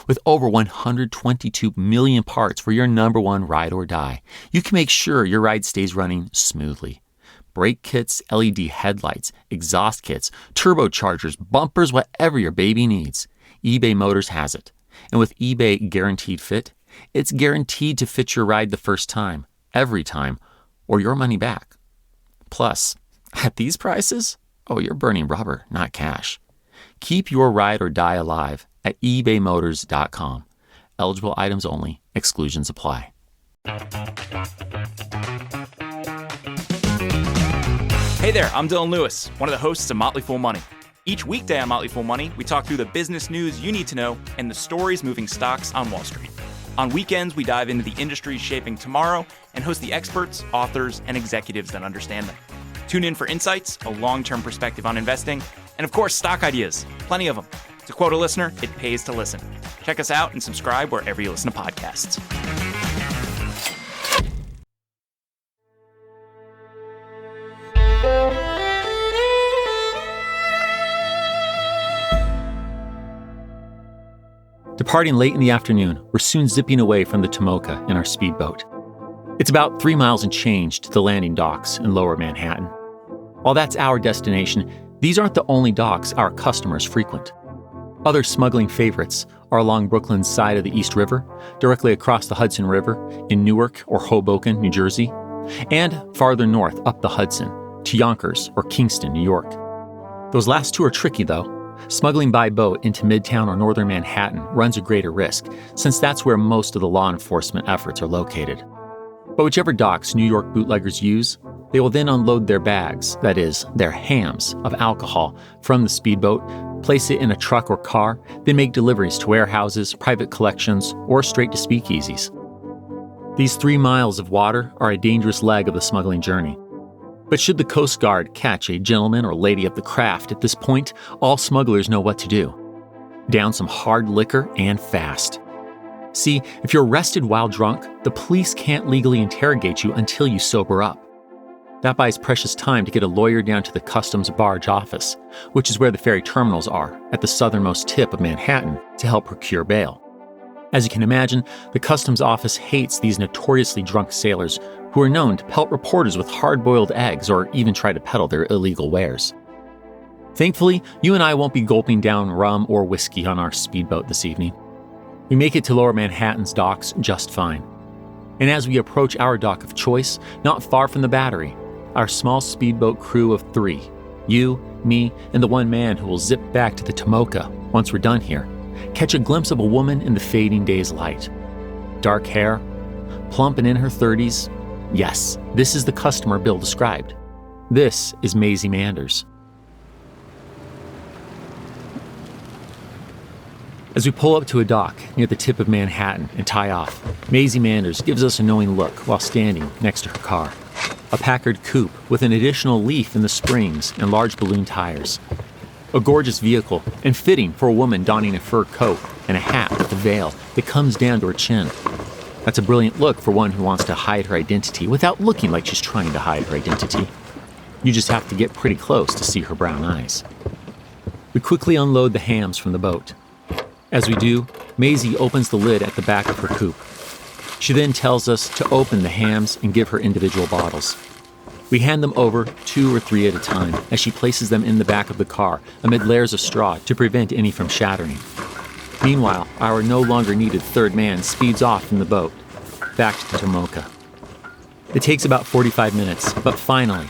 With over 122 million parts for your number one ride or die, you can make sure your ride stays running smoothly, brake kits, LED headlights, exhaust kits, turbochargers, bumpers, whatever your baby needs. eBay Motors has it. And with eBay Guaranteed Fit, it's guaranteed to fit your ride the first time, every time, or your money back. Plus, at these prices, you're burning rubber, not cash. Keep your ride or die alive at ebaymotors.com. Eligible items only. Exclusions apply. Hey there, I'm Dylan Lewis, one of the hosts of Motley Fool Money. Each weekday on Motley Fool Money, we talk through the business news you need to know and the stories moving stocks on Wall Street. On weekends, we dive into the industries shaping tomorrow and host the experts, authors, and executives that understand them. Tune in for insights, a long-term perspective on investing, and of course, stock ideas. Plenty of them. To quote a listener, it pays to listen. Check us out and subscribe wherever you listen to podcasts. Departing late in the afternoon, we're soon zipping away from the Tomoka in our speedboat. It's about 3 miles and change to the landing docks in Lower Manhattan. While that's our destination, these aren't the only docks our customers frequent. Other smuggling favorites are along Brooklyn's side of the East River, directly across the Hudson River in Newark or Hoboken, New Jersey, and farther north up the Hudson to Yonkers or Kingston, New York. Those last two are tricky, though. Smuggling by boat into Midtown or Northern Manhattan runs a greater risk, since that's where most of the law enforcement efforts are located. But whichever docks New York bootleggers use, they will then unload their bags, that is, their hams, of alcohol from the speedboat, place it in a truck or car, then make deliveries to warehouses, private collections, or straight to speakeasies. These 3 miles of water are a dangerous leg of the smuggling journey. But should the Coast Guard catch a gentleman or lady of the craft at this point, all smugglers know what to do. Down some hard liquor and fast. See, if you're arrested while drunk, the police can't legally interrogate you until you sober up. That buys precious time to get a lawyer down to the customs barge office, which is where the ferry terminals are, at the southernmost tip of Manhattan, to help procure bail. As you can imagine, the customs office hates these notoriously drunk sailors who are known to pelt reporters with hard-boiled eggs or even try to peddle their illegal wares. Thankfully, you and I won't be gulping down rum or whiskey on our speedboat this evening. We make it to Lower Manhattan's docks just fine. And as we approach our dock of choice, not far from the Battery, our small speedboat crew of 3, you, me, and the one man who will zip back to the Tomoka once we're done here, catch a glimpse of a woman in the fading day's light. Dark hair, plump and in her 30s. Yes, this is the customer Bill described. This is Maisie Manders. As we pull up to a dock near the tip of Manhattan and tie off, Maisie Manders gives us a knowing look while standing next to her car. A Packard coupe with an additional leaf in the springs and large balloon tires. A gorgeous vehicle and fitting for a woman donning a fur coat and a hat with a veil that comes down to her chin. That's a brilliant look for one who wants to hide her identity without looking like she's trying to hide her identity. You just have to get pretty close to see her brown eyes. We quickly unload the hams from the boat. As we do, Maisie opens the lid at the back of her coupe. She then tells us to open the hams and give her individual bottles. We hand them over 2 or 3 at a time as she places them in the back of the car amid layers of straw to prevent any from shattering. Meanwhile, our no longer needed third man speeds off from the boat, back to the Tomoka. It takes about 45 minutes, but finally,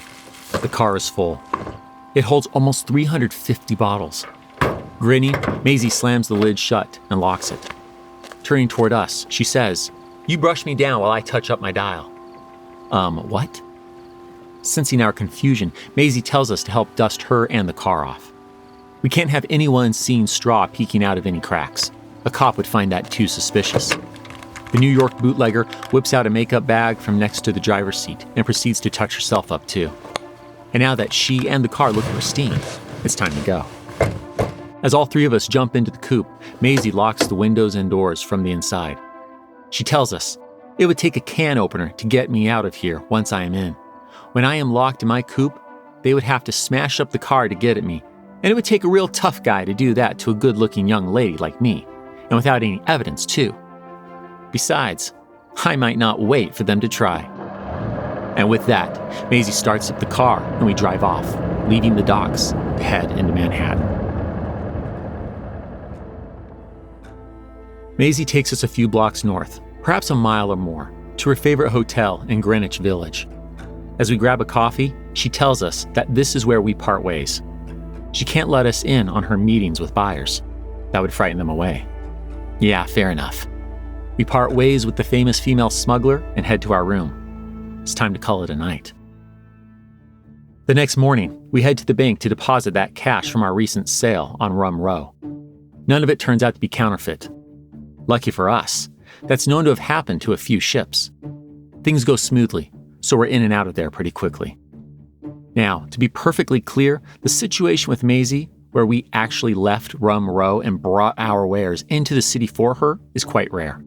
the car is full. It holds almost 350 bottles. Grinning, Maisie slams the lid shut and locks it. Turning toward us, she says, "You brush me down while I touch up my dial." What? Sensing our confusion, Maisie tells us to help dust her and the car off. We can't have anyone seeing straw peeking out of any cracks. A cop would find that too suspicious. The New York bootlegger whips out a makeup bag from next to the driver's seat and proceeds to touch herself up too. And now that she and the car look pristine, it's time to go. As all 3 of us jump into the coupe, Maisie locks the windows and doors from the inside. She tells us, "It would take a can opener to get me out of here once I am in. When I am locked in my coupe, they would have to smash up the car to get at me, and it would take a real tough guy to do that to a good-looking young lady like me, and without any evidence, too. Besides, I might not wait for them to try." And with that, Maisie starts up the car and we drive off, leaving the docks to head into Manhattan. Maisie takes us a few blocks north, perhaps a mile or more, to her favorite hotel in Greenwich Village. As we grab a coffee, she tells us that this is where we part ways. She can't let us in on her meetings with buyers. That would frighten them away. Yeah, fair enough. We part ways with the famous female smuggler and head to our room. It's time to call it a night. The next morning, we head to the bank to deposit that cash from our recent sale on Rum Row. None of it turns out to be counterfeit. Lucky for us, that's known to have happened to a few ships. Things go smoothly, so we're in and out of there pretty quickly. Now, to be perfectly clear, the situation with Maisie, where we actually left Rum Row and brought our wares into the city for her, is quite rare.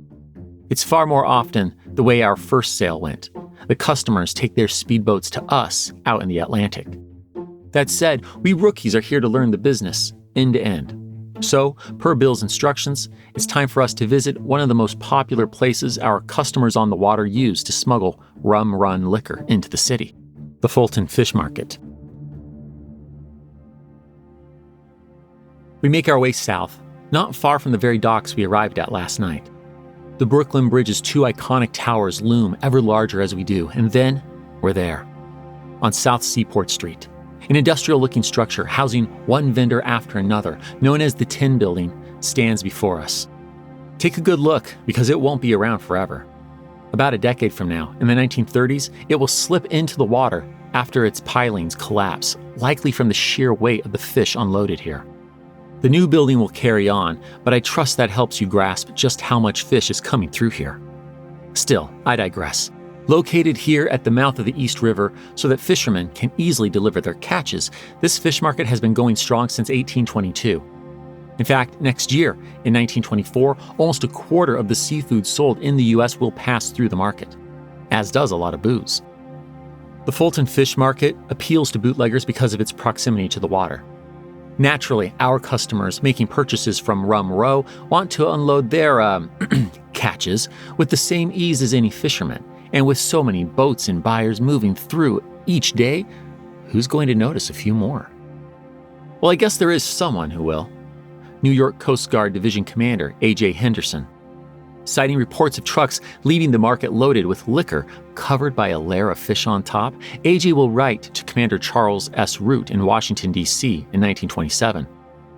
It's far more often the way our first sale went. The customers take their speedboats to us out in the Atlantic. That said, we rookies are here to learn the business, end to end. So, per Bill's instructions, it's time for us to visit one of the most popular places our customers on the water use to smuggle rum-run liquor into the city, the Fulton Fish Market. We make our way south, not far from the very docks we arrived at last night. The Brooklyn Bridge's two iconic towers loom ever larger as we do, and then we're there, on South Seaport Street. An industrial-looking structure housing one vendor after another, known as the Tin Building, stands before us. Take a good look, because it won't be around forever. About a decade from now, in the 1930s, it will slip into the water after its pilings collapse, likely from the sheer weight of the fish unloaded here. The new building will carry on, but I trust that helps you grasp just how much fish is coming through here. Still, I digress. Located here at the mouth of the East River so that fishermen can easily deliver their catches, this fish market has been going strong since 1822. In fact, next year, in 1924, almost a quarter of the seafood sold in the U.S. will pass through the market, as does a lot of booze. The Fulton Fish Market appeals to bootleggers because of its proximity to the water. Naturally, our customers making purchases from Rum Row want to unload their catches with the same ease as any fisherman. And with so many boats and buyers moving through each day, who's going to notice a few more? Well, I guess there is someone who will. New York Coast Guard Division Commander A.J. Henderson. Citing reports of trucks leaving the market loaded with liquor covered by a layer of fish on top, A.J. will write to Commander Charles S. Root in Washington, D.C. in 1927.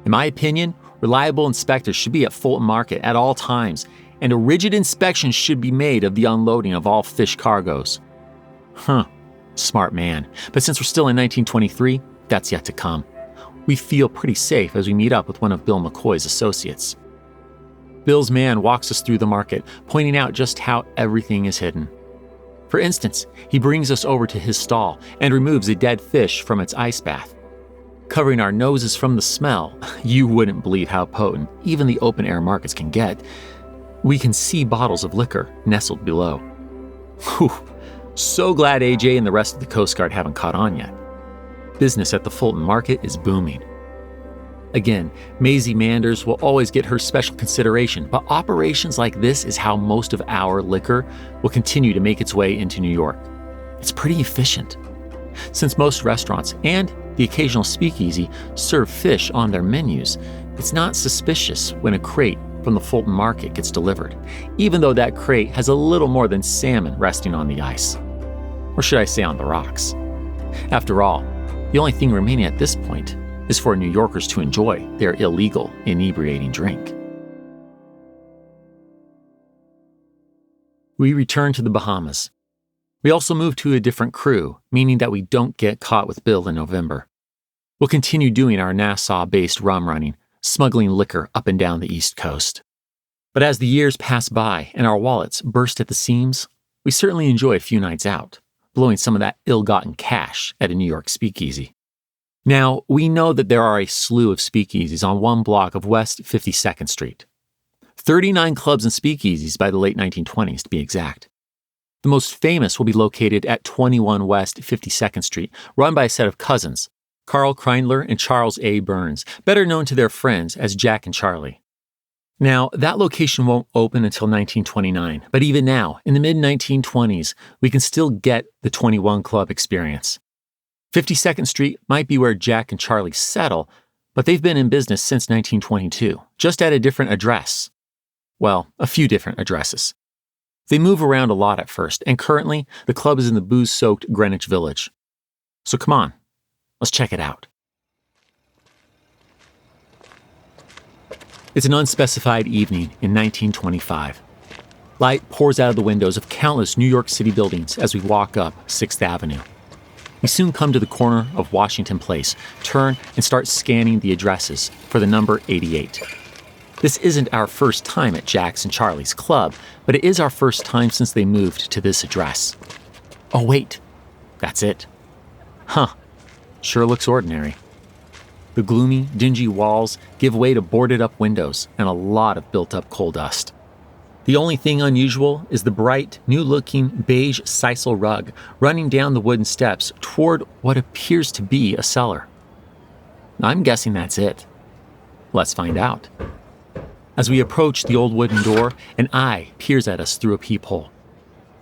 In my opinion, reliable inspectors should be at Fulton Market at all times, and a rigid inspection should be made of the unloading of all fish cargoes. Smart man. But since we're still in 1923, that's yet to come. We feel pretty safe as we meet up with one of Bill McCoy's associates. Bill's man walks us through the market, pointing out just how everything is hidden. For instance, he brings us over to his stall and removes a dead fish from its ice bath. Covering our noses from the smell, you wouldn't believe how potent even the open-air markets can get. We can see bottles of liquor nestled below. Whew, so glad AJ and the rest of the Coast Guard haven't caught on yet. Business at the Fulton Market is booming. Again, Maisie Manders will always get her special consideration, but operations like this is how most of our liquor will continue to make its way into New York. It's pretty efficient. Since most restaurants and the occasional speakeasy serve fish on their menus, it's not suspicious when a crate from the Fulton Market gets delivered, even though that crate has a little more than salmon resting on the ice. Or should I say on the rocks? After all, the only thing remaining at this point is for New Yorkers to enjoy their illegal, inebriating drink. We return to the Bahamas. We also move to a different crew, meaning that we don't get caught with Bill in November. We'll continue doing our Nassau-based rum running, smuggling liquor up and down the East Coast. But as the years pass by and our wallets burst at the seams, we certainly enjoy a few nights out, blowing some of that ill-gotten cash at a New York speakeasy. Now, we know that there are a slew of speakeasies on one block of West 52nd Street. 39 clubs and speakeasies by the late 1920s, to be exact. The most famous will be located at 21 West 52nd Street, run by a set of cousins, Carl Kreindler and Charles A. Burns, better known to their friends as Jack and Charlie. Now, that location won't open until 1929, but even now, in the mid-1920s, we can still get the 21 Club experience. 52nd Street might be where Jack and Charlie settle, but they've been in business since 1922, just at a different address. Well, a few different addresses. They move around a lot at first, and currently, the club is in the booze-soaked Greenwich Village. So come on, let's check it out. It's an unspecified evening in 1925. Light pours out of the windows of countless New York City buildings as we walk up 6th Avenue. We soon come to the corner of Washington Place, turn and start scanning the addresses for the number 88. This isn't our first time at Jack's and Charlie's club, but it is our first time since they moved to this address. Oh wait, that's it. Huh, sure looks ordinary. The gloomy, dingy walls give way to boarded-up windows and a lot of built-up coal dust. The only thing unusual is the bright, new-looking beige sisal rug running down the wooden steps toward what appears to be a cellar. I'm guessing that's it. Let's find out. As we approach the old wooden door, an eye peers at us through a peephole.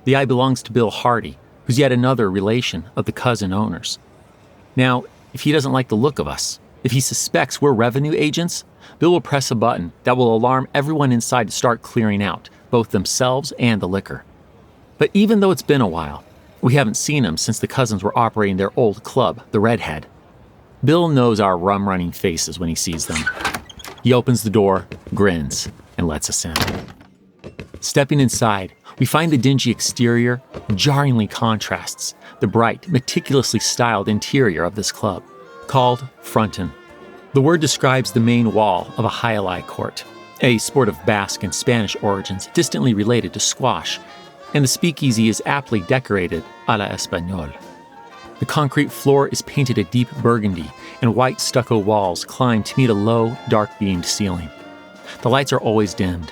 The eye belongs to Bill Hardy, who's yet another relation of the cousin owners. Now, if he doesn't like the look of us, if he suspects we're revenue agents, Bill will press a button that will alarm everyone inside to start clearing out, both themselves and the liquor. But even though it's been a while, we haven't seen him since the cousins were operating their old club, the Redhead. Bill knows our rum-running faces when he sees them. He opens the door, grins, and lets us in. Stepping inside, we find the dingy exterior jarringly contrasts the bright, meticulously styled interior of this club, called fronton. The word describes the main wall of a jai-alai court, a sport of Basque and Spanish origins distantly related to squash, and the speakeasy is aptly decorated a la espagnole. The concrete floor is painted a deep burgundy, and white stucco walls climb to meet a low, dark-beamed ceiling. The lights are always dimmed.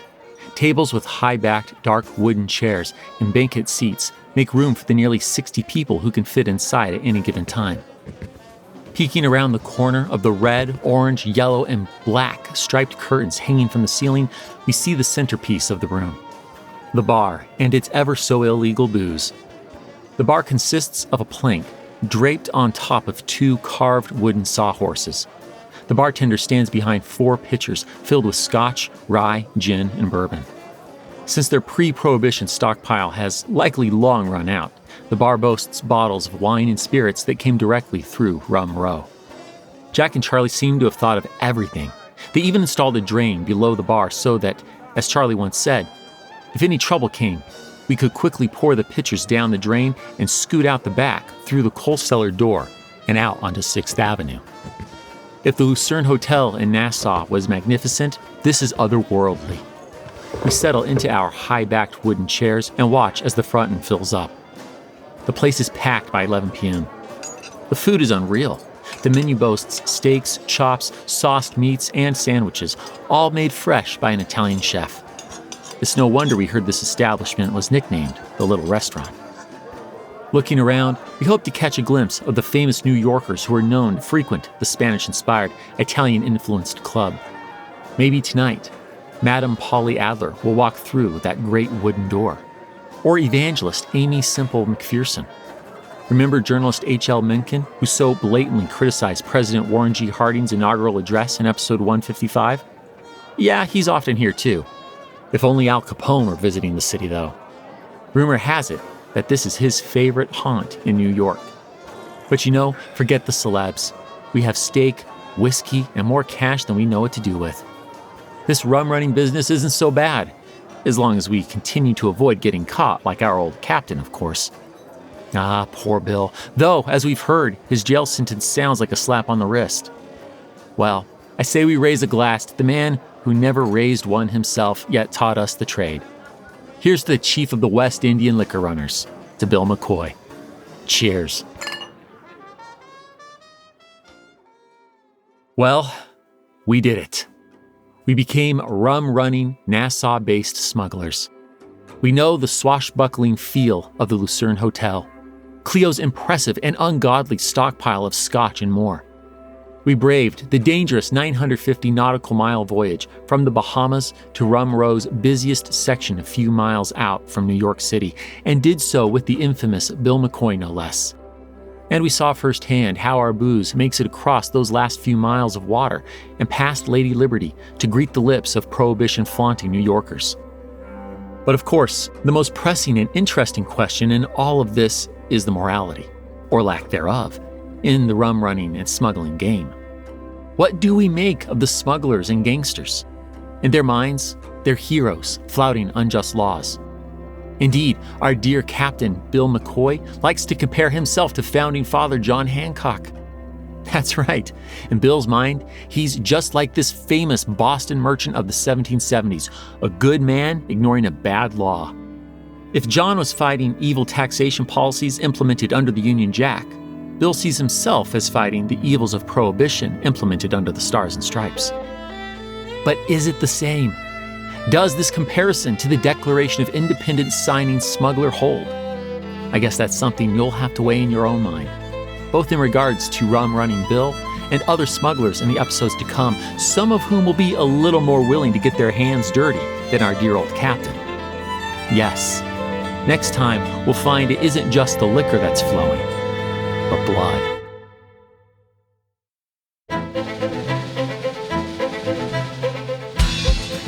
Tables with high-backed, dark wooden chairs and banquet seats make room for the nearly 60 people who can fit inside at any given time. Peeking around the corner of the red, orange, yellow, and black striped curtains hanging from the ceiling, we see the centerpiece of the room, the bar and its ever-so-illegal booze. The bar consists of a plank draped on top of 2 carved wooden sawhorses. The bartender stands behind 4 pitchers filled with scotch, rye, gin, and bourbon. Since their pre-Prohibition stockpile has likely long run out, the bar boasts bottles of wine and spirits that came directly through Rum Row. Jack and Charlie seem to have thought of everything. They even installed a drain below the bar so that, as Charlie once said, if any trouble came, we could quickly pour the pitchers down the drain and scoot out the back through the coal cellar door and out onto 6th Avenue. If the Lucerne Hotel in Nassau was magnificent, this is otherworldly. We settle into our high-backed wooden chairs and watch as the fronton fills up. The place is packed by 11 p.m. The food is unreal. The menu boasts steaks, chops, sauced meats, and sandwiches, all made fresh by an Italian chef. It's no wonder we heard this establishment was nicknamed the Little Restaurant. Looking around, we hope to catch a glimpse of the famous New Yorkers who are known to frequent the Spanish-inspired, Italian-influenced club. Maybe tonight, Madame Polly Adler will walk through that great wooden door. Or evangelist Amy Semple McPherson. Remember journalist H.L. Mencken, who so blatantly criticized President Warren G. Harding's inaugural address in episode 155? Yeah, he's often here too. If only Al Capone were visiting the city, though. Rumor has it that this is his favorite haunt in New York. But forget the celebs. We have steak, whiskey, and more cash than we know what to do with. This rum-running business isn't so bad, as long as we continue to avoid getting caught like our old captain, of course. Ah, poor Bill. Though, as we've heard, his jail sentence sounds like a slap on the wrist. Well, I say we raise a glass to the man who never raised one himself, yet taught us the trade. Here's to the chief of the West Indian liquor runners, to Bill McCoy. Cheers. Well, we did it. We became rum-running, Nassau-based smugglers. We know the swashbuckling feel of the Lucerne Hotel, Cleo's impressive and ungodly stockpile of scotch and more. We braved the dangerous 950 nautical mile voyage from the Bahamas to Rum Row's busiest section a few miles out from New York City, and did so with the infamous Bill McCoy no less. And we saw firsthand how our booze makes it across those last few miles of water and past Lady Liberty to greet the lips of Prohibition-flaunting New Yorkers. But of course, the most pressing and interesting question in all of this is the morality, or lack thereof, in the rum running and smuggling game. What do we make of the smugglers and gangsters? In their minds, they're heroes flouting unjust laws. Indeed, our dear Captain Bill McCoy likes to compare himself to founding father John Hancock. That's right. In Bill's mind, he's just like this famous Boston merchant of the 1770s, a good man ignoring a bad law. If John was fighting evil taxation policies implemented under the Union Jack, Bill sees himself as fighting the evils of Prohibition implemented under the Stars and Stripes. But is it the same? Does this comparison to the Declaration of Independence signing smuggler hold? I guess that's something you'll have to weigh in your own mind, both in regards to rum running Bill and other smugglers in the episodes to come, some of whom will be a little more willing to get their hands dirty than our dear old captain. Yes, next time we'll find it isn't just the liquor that's flowing, but blood.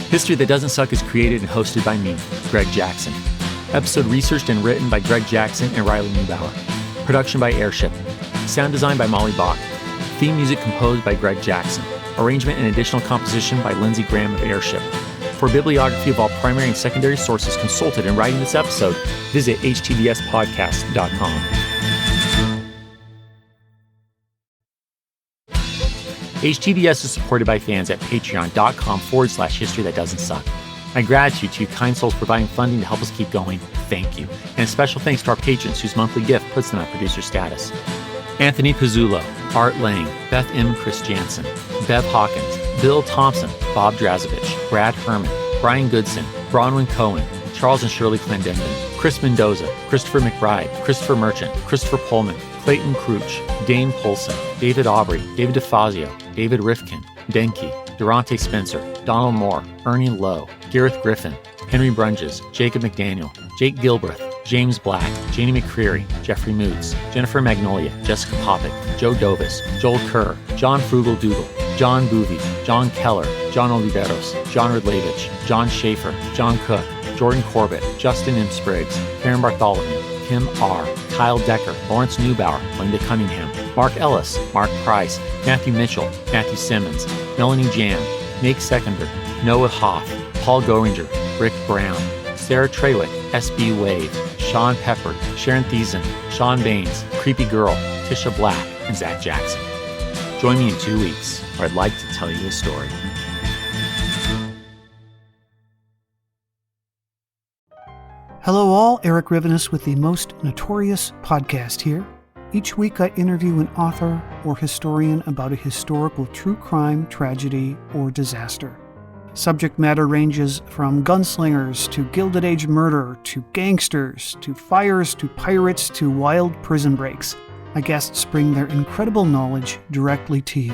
History That Doesn't Suck is created and hosted by me, Greg Jackson. Episode researched and written by Greg Jackson and Riley Neubauer. Production by Airship. Sound design by Molly Bach. Theme music composed by Greg Jackson. Arrangement and additional composition by Lindsey Graham of Airship. For bibliography of all primary and secondary sources consulted in writing this episode, visit htdspodcast.com. HTDS is supported by fans at patreon.com/history that doesn't suck. My gratitude to you kind souls providing funding to help us keep going. Thank you. And a special thanks to our patrons whose monthly gift puts them at producer status. Anthony Pizzulo, Art Lang, Beth M. Chris Jansen, Bev Hawkins, Bill Thompson, Bob Drazovich, Brad Herman, Brian Goodson, Bronwyn Cohen, Charles and Shirley Clendenden, Chris Mendoza, Christopher McBride, Christopher Merchant, Christopher Pullman, Clayton Crouch, Dane Polson, David Aubrey, David DeFazio, David Rifkin, Denke, Durante Spencer, Donald Moore, Ernie Lowe, Gareth Griffin, Henry Brunges, Jacob McDaniel, Jake Gilbreth, James Black, Janie McCreary, Jeffrey Moots, Jennifer Magnolia, Jessica Popick, Joe Dovis, Joel Kerr, John Frugal Doodle, John Boovy, John Keller, John Oliveros, John Ridlevich, John Schaefer, John Cook, Jordan Corbett, Justin M. Spriggs, Karen Bartholomew, Kim R., Kyle Decker, Lawrence Neubauer, Linda Cunningham, Mark Ellis, Mark Price, Matthew Mitchell, Matthew Simmons, Melanie Jan, Nate Seconder, Noah Hoff, Paul Goringer, Rick Brown, Sarah Trawick, S.B. Wade, Sean Pepper, Sharon Thiessen, Sean Baines, Creepy Girl, Tisha Black, and Zach Jackson. Join me in 2 weeks, where I'd like to tell you a story. Hello all, Eric Rivenes with the Most Notorious podcast here. Each week I interview an author or historian about a historical true crime, tragedy, or disaster. Subject matter ranges from gunslingers to Gilded Age murder to gangsters to fires to pirates to wild prison breaks. My guests bring their incredible knowledge directly to you.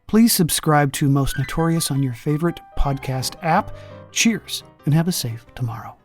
Please subscribe to Most Notorious on your favorite podcast app. Cheers, and have a safe tomorrow.